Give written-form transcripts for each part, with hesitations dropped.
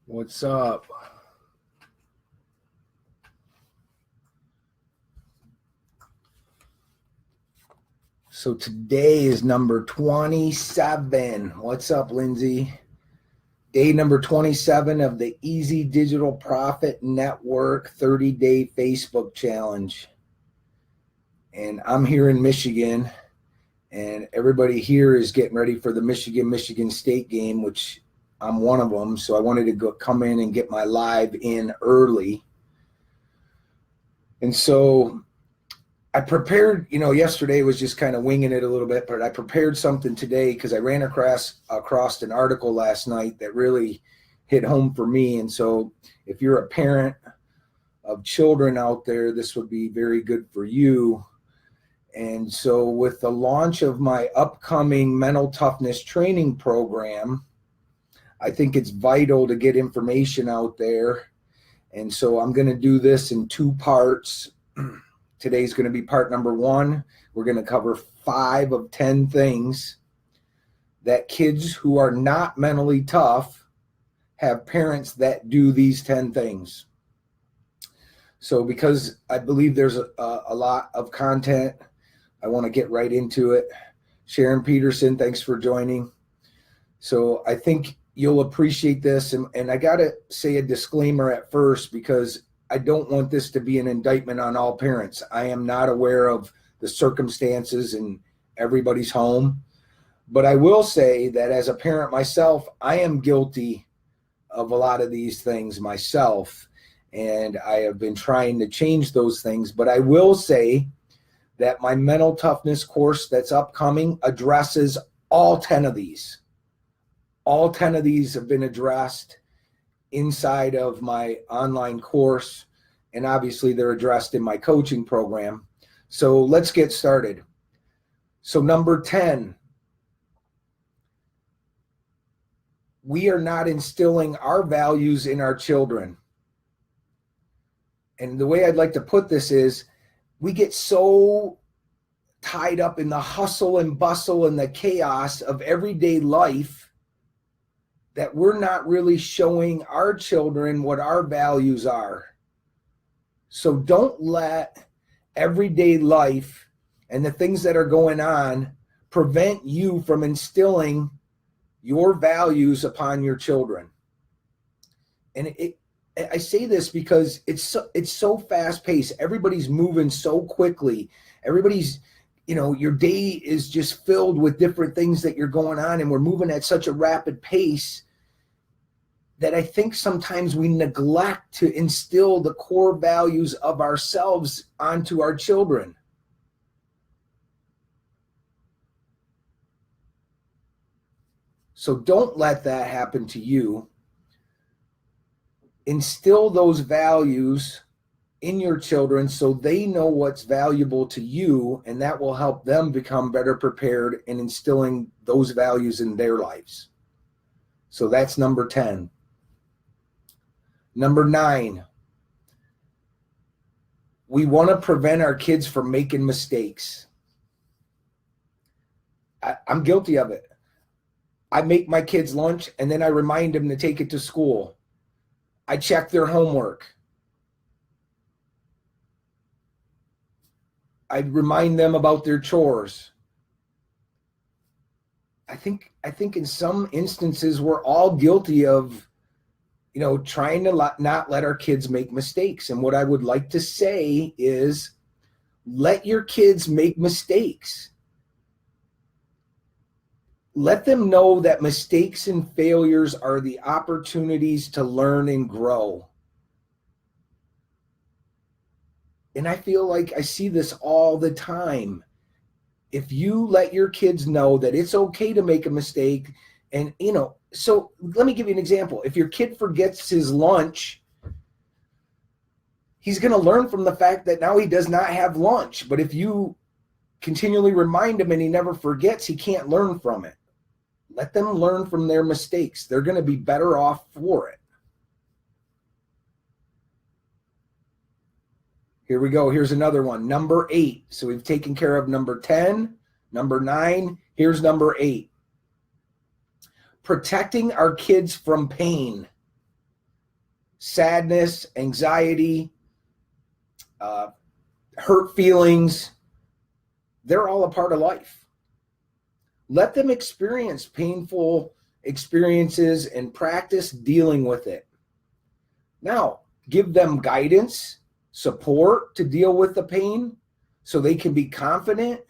What's up? So today is number 27. What's up, Lindsay? Day number 27 of the Easy Digital Profit Network 30-day Facebook challenge. And I'm here in Michigan, and everybody here is getting ready for the Michigan State game, which I'm one of them. So I wanted to come in and get my live in early. And so I prepared, yesterday was just kind of winging it a little bit, but I prepared something today because I ran across an article last night that really hit home for me. And so if you're a parent of children out there, this would be very good for you. And so with the launch of my upcoming mental toughness training program, I think it's vital to get information out there. And so I'm going to do this in two parts. Today's going to be part number 1. We're going to cover 5 of 10 things that kids who are not mentally tough have parents that do these 10 things. So because I believe there's a lot of content, I want to get right into it. Sharon Peterson, thanks for joining. So I think you'll appreciate this. And I got to say a disclaimer at first, because I don't want this to be an indictment on all parents. I am not aware of the circumstances in everybody's home. But I will say that as a parent myself, I am guilty of a lot of these things myself. And I have been trying to change those things. But I will say that my mental toughness course that's upcoming addresses all 10 of these. All 10 of these have been addressed inside of my online course, and obviously they're addressed in my coaching program. So let's get started. So number 10, we are not instilling our values in our children. And the way I'd like to put this is, we get so tied up in the hustle and bustle and the chaos of everyday life that we're not really showing our children what our values are. So don't let everyday life and the things that are going on prevent you from instilling your values upon your children. And I say this because it's so fast paced. Everybody's moving so quickly. Everybody's, your day is just filled with different things that you're going on, and we're moving at such a rapid pace that I think sometimes we neglect to instill the core values of ourselves onto our children. So don't let that happen to you. Instill those values in your children so they know what's valuable to you, and that will help them become better prepared in instilling those values in their lives. So that's number 10. Number 9, we want to prevent our kids from making mistakes. I'm guilty of it. I make my kids lunch and then I remind them to take it to school. I check their homework. I remind them about their chores. I think in some instances we're all guilty of trying to not let our kids make mistakes. And what I would like to say is, let your kids make mistakes. Let them know that mistakes and failures are the opportunities to learn and grow. And I feel like I see this all the time. If you let your kids know that it's okay to make a mistake, and so let me give you an example. If your kid forgets his lunch, he's going to learn from the fact that now he does not have lunch. But if you continually remind him and he never forgets, he can't learn from it. Let them learn from their mistakes. They're going to be better off for it. Here we go. Here's another one. Number 8. So we've taken care of number 10, number 9. Here's number 8. Protecting our kids from pain. sadness, anxiety, hurt feelings, they're all a part of life. Let them experience painful experiences and practice dealing with it. Now, give them guidance, support to deal with the pain so they can be confident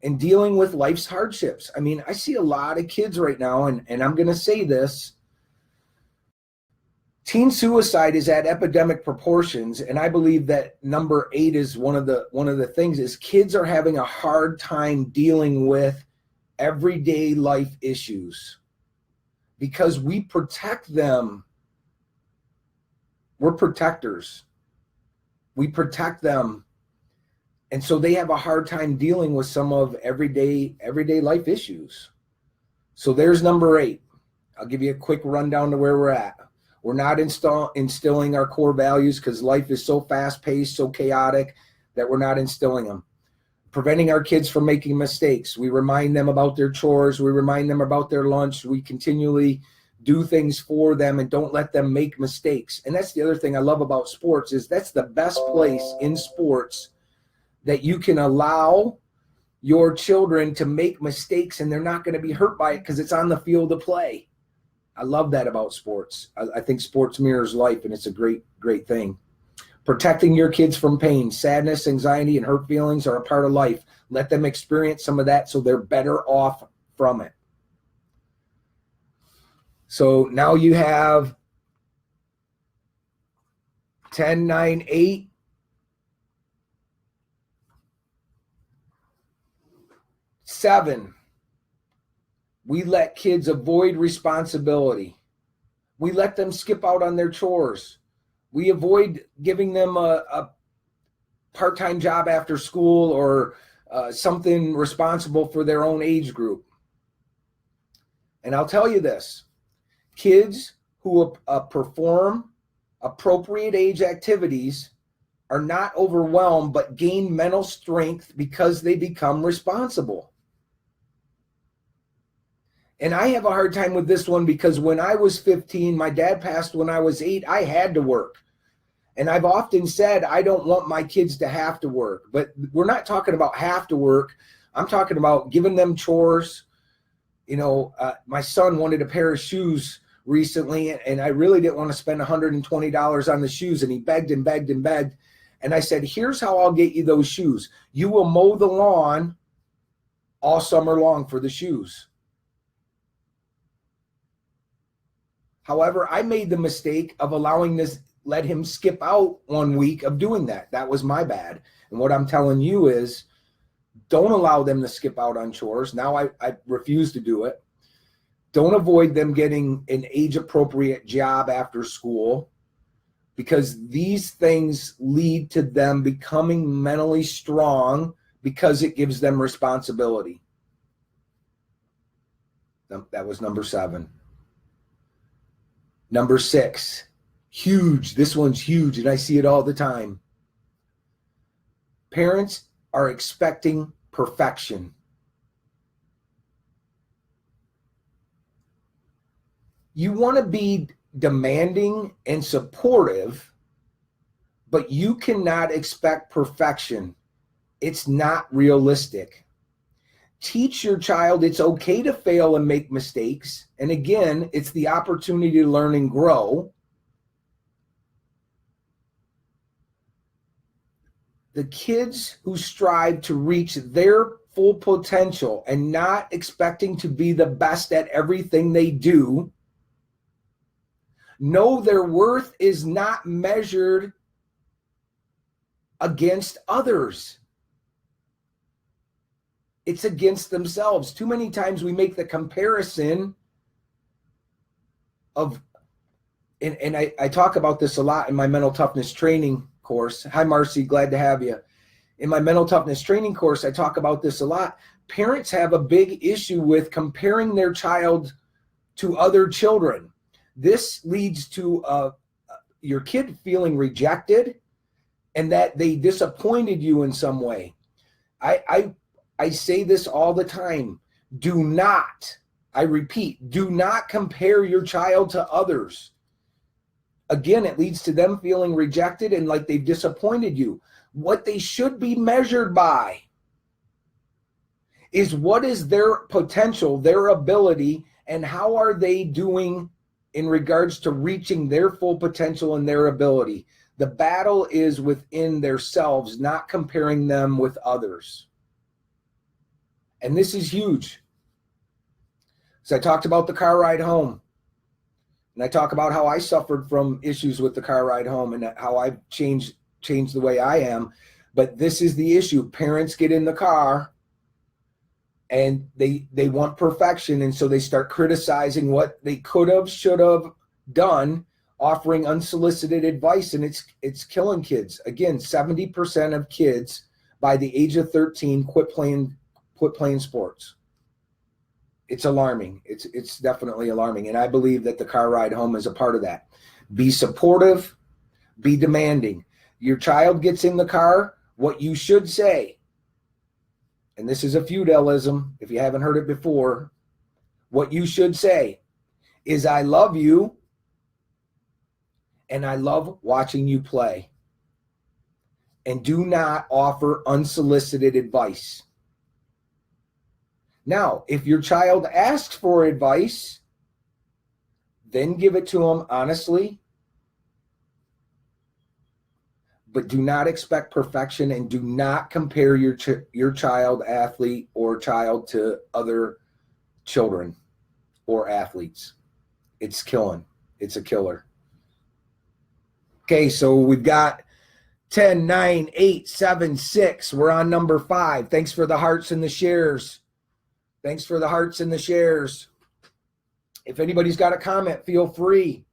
in dealing with life's hardships. I mean, I see a lot of kids right now, and I'm going to say this, teen suicide is at epidemic proportions, and I believe that number 8 is one of the things is kids are having a hard time dealing with everyday life issues because we protect them. We're protectors. We protect them. And so they have a hard time dealing with some of everyday life issues. So there's number 8. I'll give you a quick rundown to where we're at. We're not instilling our core values because life is so fast-paced, so chaotic that we're not instilling them. Preventing our kids from making mistakes. We remind them about their chores. We remind them about their lunch. We continually do things for them and don't let them make mistakes. And that's the other thing I love about sports is that's the best place in sports that you can allow your children to make mistakes and they're not going to be hurt by it because it's on the field of play. I love that about sports. I think sports mirrors life, and it's a great, great thing. Protecting your kids from pain, sadness, anxiety, and hurt feelings are a part of life. Let them experience some of that so they're better off from it. So now you have 10, 9, 8. Seven, we let kids avoid responsibility. We let them skip out on their chores. We avoid giving them a part-time job after school or something responsible for their own age group. And I'll tell you this, kids who perform appropriate age activities are not overwhelmed but gain mental strength because they become responsible. And I have a hard time with this one because when I was 15, my dad passed when I was 8, I had to work. And I've often said, I don't want my kids to have to work, but we're not talking about have to work. I'm talking about giving them chores. You know, my son wanted a pair of shoes recently, and I really didn't want to spend $120 on the shoes. And he begged and begged and begged. And I said, here's how I'll get you those shoes. You will mow the lawn all summer long for the shoes. However, I made the mistake of let him skip out 1 week of doing that. That was my bad. And what I'm telling you is don't allow them to skip out on chores. Now I refuse to do it. Don't avoid them getting an age-appropriate job after school because these things lead to them becoming mentally strong because it gives them responsibility. That was number 7. Number 6, huge. This one's huge, and I see it all the time. Parents are expecting perfection. You want to be demanding and supportive, but you cannot expect perfection. It's not realistic. Teach your child it's okay to fail and make mistakes. And again, it's the opportunity to learn and grow. The kids who strive to reach their full potential and not expecting to be the best at everything they do know their worth is not measured against others. It's against themselves. Too many times we make the comparison of, and I talk about this a lot in my mental toughness training course. Hi, Marcy, glad to have you. In my mental toughness training course, I talk about this a lot. Parents have a big issue with comparing their child to other children. This leads to your kid feeling rejected and that they disappointed you in some way. I say this all the time. Do not, I repeat, do not compare your child to others. Again, it leads to them feeling rejected and like they've disappointed you. What they should be measured by is what is their potential, their ability, and how are they doing in regards to reaching their full potential and their ability. The battle is within themselves, not comparing them with others. And this is huge. So I talked about the car ride home. And I talk about how I suffered from issues with the car ride home and how I've changed the way I am. But this is the issue. Parents get in the car and they want perfection. And so they start criticizing what they could have, should have done, offering unsolicited advice. And it's killing kids. Again, 70% of kids by the age of 13 quit playing sports. It's alarming. It's definitely alarming. And I believe that the car ride home is a part of that. Be supportive, be demanding. Your child gets in the car, what you should say, and this is a feudalism, if you haven't heard it before, what you should say is, I love you, and I love watching you play. And do not offer unsolicited advice. Now, if your child asks for advice, then give it to them honestly. But do not expect perfection, and do not compare your child athlete or child to other children or athletes. It's killing. It's a killer. Okay, so we've got 10, 9, 8, 7, 6. We're on number 5. Thanks for the hearts and the shares. Thanks for the hearts and the shares. If anybody's got a comment, feel free.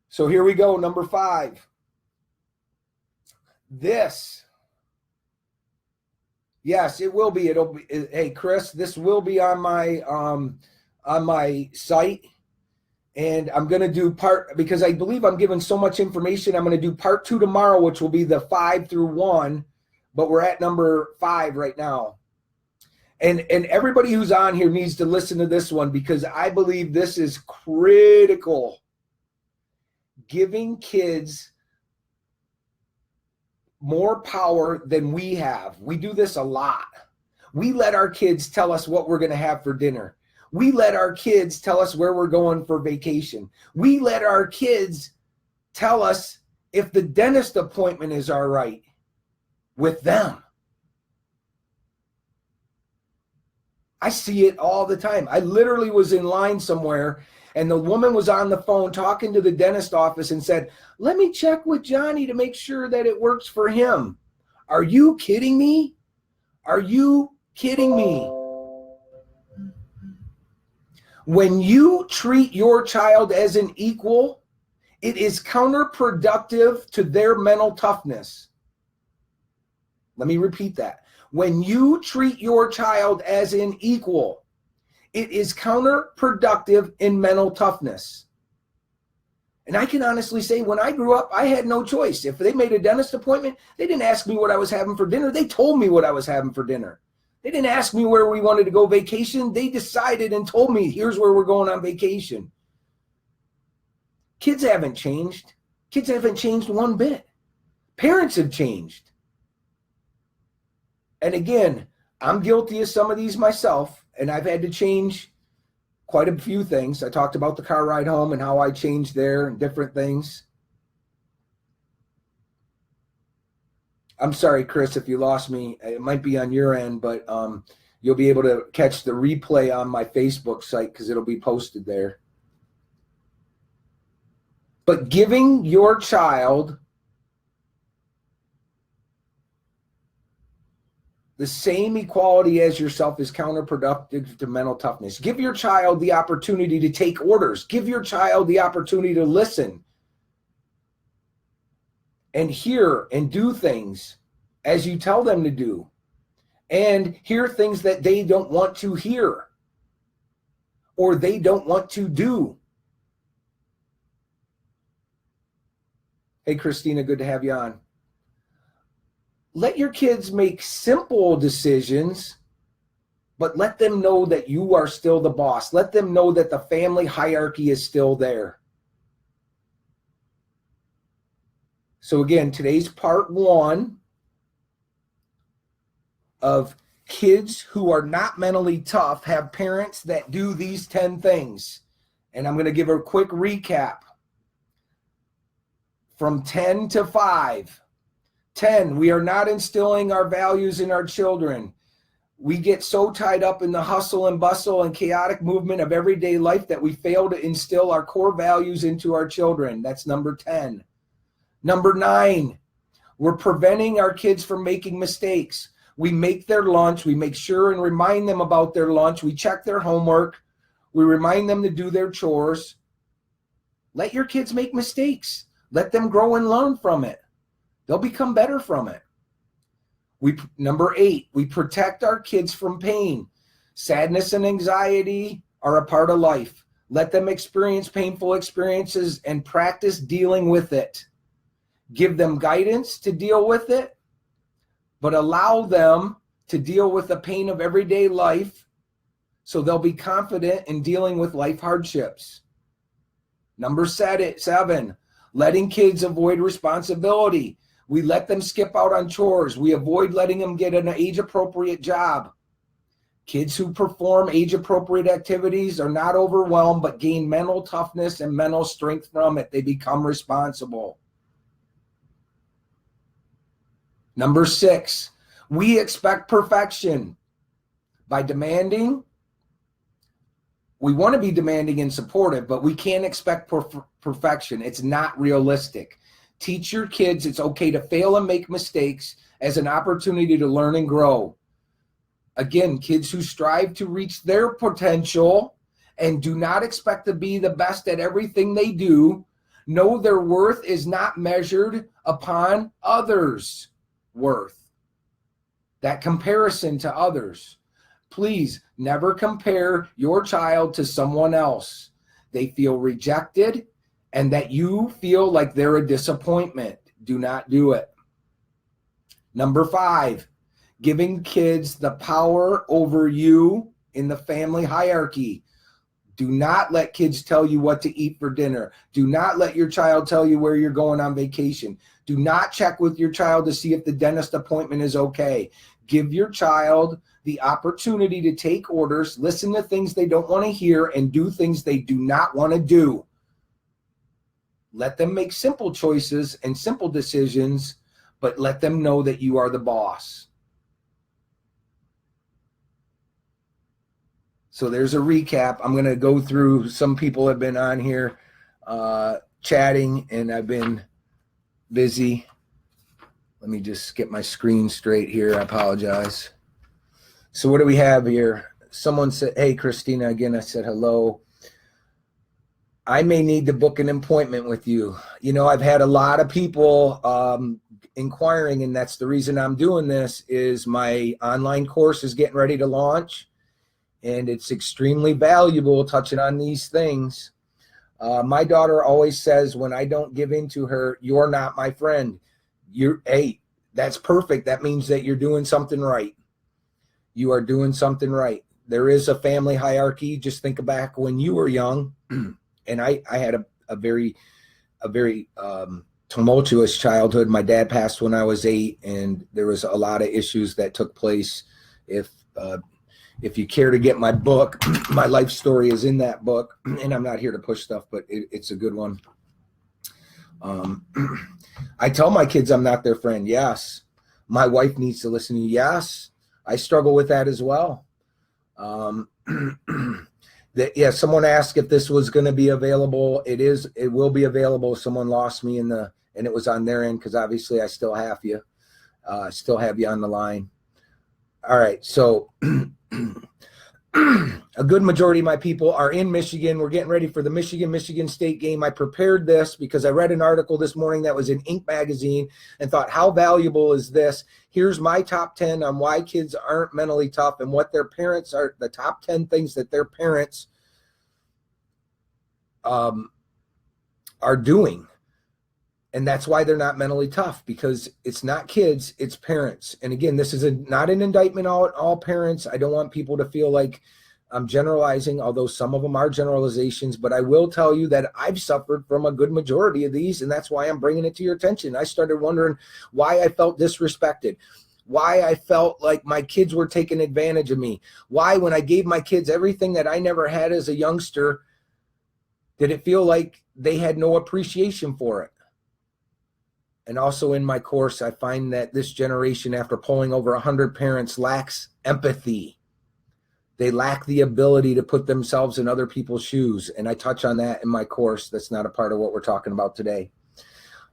So here we go, number 5. This. Yes, it will be. It'll be. Hey, Chris, this will be on my site. And I'm going to do because I believe I'm giving so much information, I'm going to do part 2 tomorrow, which will be the 5 through 1. But we're at number 5 right now. And everybody who's on here needs to listen to this one, because I believe this is critical. Giving kids more power than we have. We do this a lot. We let our kids tell us what we're going to have for dinner. We let our kids tell us where we're going for vacation. We let our kids tell us if the dentist appointment is all right with them. I see it all the time. I literally was in line somewhere, and the woman was on the phone talking to the dentist office and said, let me check with Johnny to make sure that it works for him. Are you kidding me? Are you kidding me? When you treat your child as an equal, it is counterproductive to their mental toughness. Let me repeat that. When you treat your child as an equal, it is counterproductive in mental toughness. And I can honestly say, when I grew up, I had no choice. If they made a dentist appointment, they didn't ask me what I was having for dinner. They told me what I was having for dinner. They didn't ask me where we wanted to go vacation. They decided and told me, here's where we're going on vacation. Kids haven't changed. Kids haven't changed one bit. Parents have changed. And again, I'm guilty of some of these myself, and I've had to change quite a few things. I talked about the car ride home and how I changed there and different things. I'm sorry, Chris, if you lost me. It might be on your end, but you'll be able to catch the replay on my Facebook site because it'll be posted there. But giving your child the same equality as yourself is counterproductive to mental toughness. Give your child the opportunity to take orders. Give your child the opportunity to listen and hear and do things as you tell them to do, and hear things that they don't want to hear or they don't want to do. Hey, Christina, good to have you on. Let your kids make simple decisions, but let them know that you are still the boss. Let them know that the family hierarchy is still there. So again, today's part 1 of kids who are not mentally tough have parents that do these 10 things. And I'm going to give a quick recap. From 10 to 5. 10, we are not instilling our values in our children. We get so tied up in the hustle and bustle and chaotic movement of everyday life that we fail to instill our core values into our children. That's number 10. Number 9, we're preventing our kids from making mistakes. We make their lunch. We make sure and remind them about their lunch. We check their homework. We remind them to do their chores. Let your kids make mistakes. Let them grow and learn from it. They'll become better from it. Number 8, we protect our kids from pain. Sadness and anxiety are a part of life. Let them experience painful experiences and practice dealing with it. Give them guidance to deal with it, but allow them to deal with the pain of everyday life so they'll be confident in dealing with life hardships. Number 7, letting kids avoid responsibility. We let them skip out on chores. We avoid letting them get an age-appropriate job. Kids who perform age-appropriate activities are not overwhelmed, but gain mental toughness and mental strength from it. They become responsible. Number 6, we expect perfection. By demanding, we want to be demanding and supportive, but we can't expect perfection. It's not realistic. Teach your kids it's okay to fail and make mistakes as an opportunity to learn and grow. Again, kids who strive to reach their potential and do not expect to be the best at everything they do know their worth is not measured upon others' worth. That comparison to others. Please never compare your child to someone else. They feel rejected and that you feel like they're a disappointment. Do not do it. Number 5, giving kids the power over you in the family hierarchy. Do not let kids tell you what to eat for dinner. Do not let your child tell you where you're going on vacation. Do not check with your child to see if the dentist appointment is okay. Give your child the opportunity to take orders, listen to things they don't want to hear, and do things they do not want to do. Let them make simple choices and simple decisions, but let them know that you are the boss. So there's a recap. I'm going to go through, some people have been on here chatting, and I've been busy. Let me just get my screen straight here. I apologize. So what do we have here? Someone said, hey, Christina, again, I said hello. I may need to book an appointment with you. You know, I've had a lot of people inquiring, and that's the reason I'm doing this, is my online course is getting ready to launch, and it's extremely valuable touching on these things. My daughter always says when I don't give in to her, you're not my friend. Hey, that's perfect. That means that you're doing something right. You are doing something right. There is a family hierarchy. Just think back when you were young. And I had a very tumultuous childhood. My dad passed when I was 8, and there was a lot of issues that took place. If you care to get my book, my life story is in that book, and I'm not here to push stuff, but it's a good one. I tell my kids I'm not their friend. Yes. My wife needs to listen to you. Yes. I struggle with that as well. Someone asked if this was going to be available. It will be available. Someone lost me and it was on their end, because obviously I still have you on the line. All right. So a good majority of my people are in Michigan. We're getting ready for the Michigan State game. I prepared this because I read an article this morning that was in Inc. magazine and thought, how valuable is this? Here's my top 10 on why kids aren't mentally tough and what their parents are, the top 10 things that their parents are doing. And that's why they're not mentally tough, because it's not kids, it's parents. And again, this is not an indictment on all parents. I don't want people to feel like I'm generalizing, although some of them are generalizations, but I will tell you that I've suffered from a good majority of these, and that's why I'm bringing it to your attention. I started wondering why I felt disrespected, why I felt like my kids were taking advantage of me, why when I gave my kids everything that I never had as a youngster, did it feel like they had no appreciation for it? And also in my course, I find that this generation, after polling over 100 parents, lacks empathy. They lack the ability to put themselves in other people's shoes. And I touch on that in my course. That's not a part of what we're talking about today.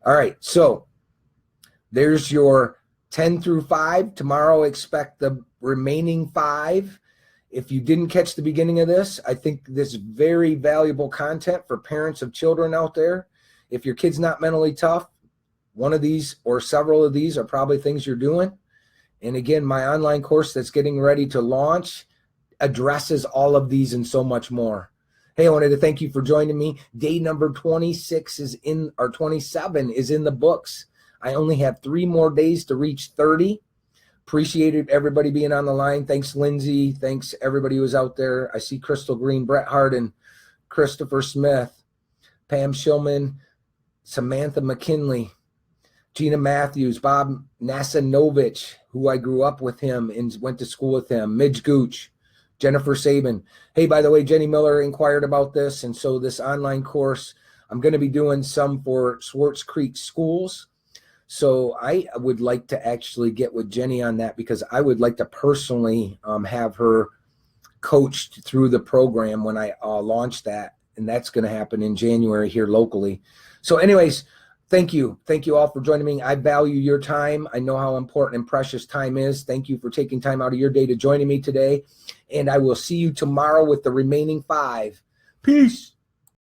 All right, so there's your 10 through 5. Tomorrow, expect the remaining 5. If you didn't catch the beginning of this, I think this is very valuable content for parents of children out there. If your kid's not mentally tough, one of these or several of these are probably things you're doing. And again, my online course that's getting ready to launch addresses all of these and so much more. Hey, I wanted to thank you for joining me. Day number 26 is in, or 27 is in the books. I only have 3 more days to reach 30. Appreciated everybody being on the line. Thanks, Lindsay. Thanks, everybody who was out there. I see Crystal Green, Brett Harden, Christopher Smith, Pam Shillman, Samantha McKinley, Gina Matthews, Bob Nasanovich, who I grew up with him and went to school with him, Midge Gooch, Jennifer Sabin. Hey, by the way, Jenny Miller inquired about this, and so this online course, I'm going to be doing some for Swartz Creek schools. So I would like to actually get with Jenny on that, because I would like to personally have her coached through the program when I launch that, and that's going to happen in January here locally. So anyways, thank you. Thank you all for joining me. I value your time. I know how important and precious time is. Thank you for taking time out of your day to joining me today. And I will see you tomorrow with the remaining 5. Peace.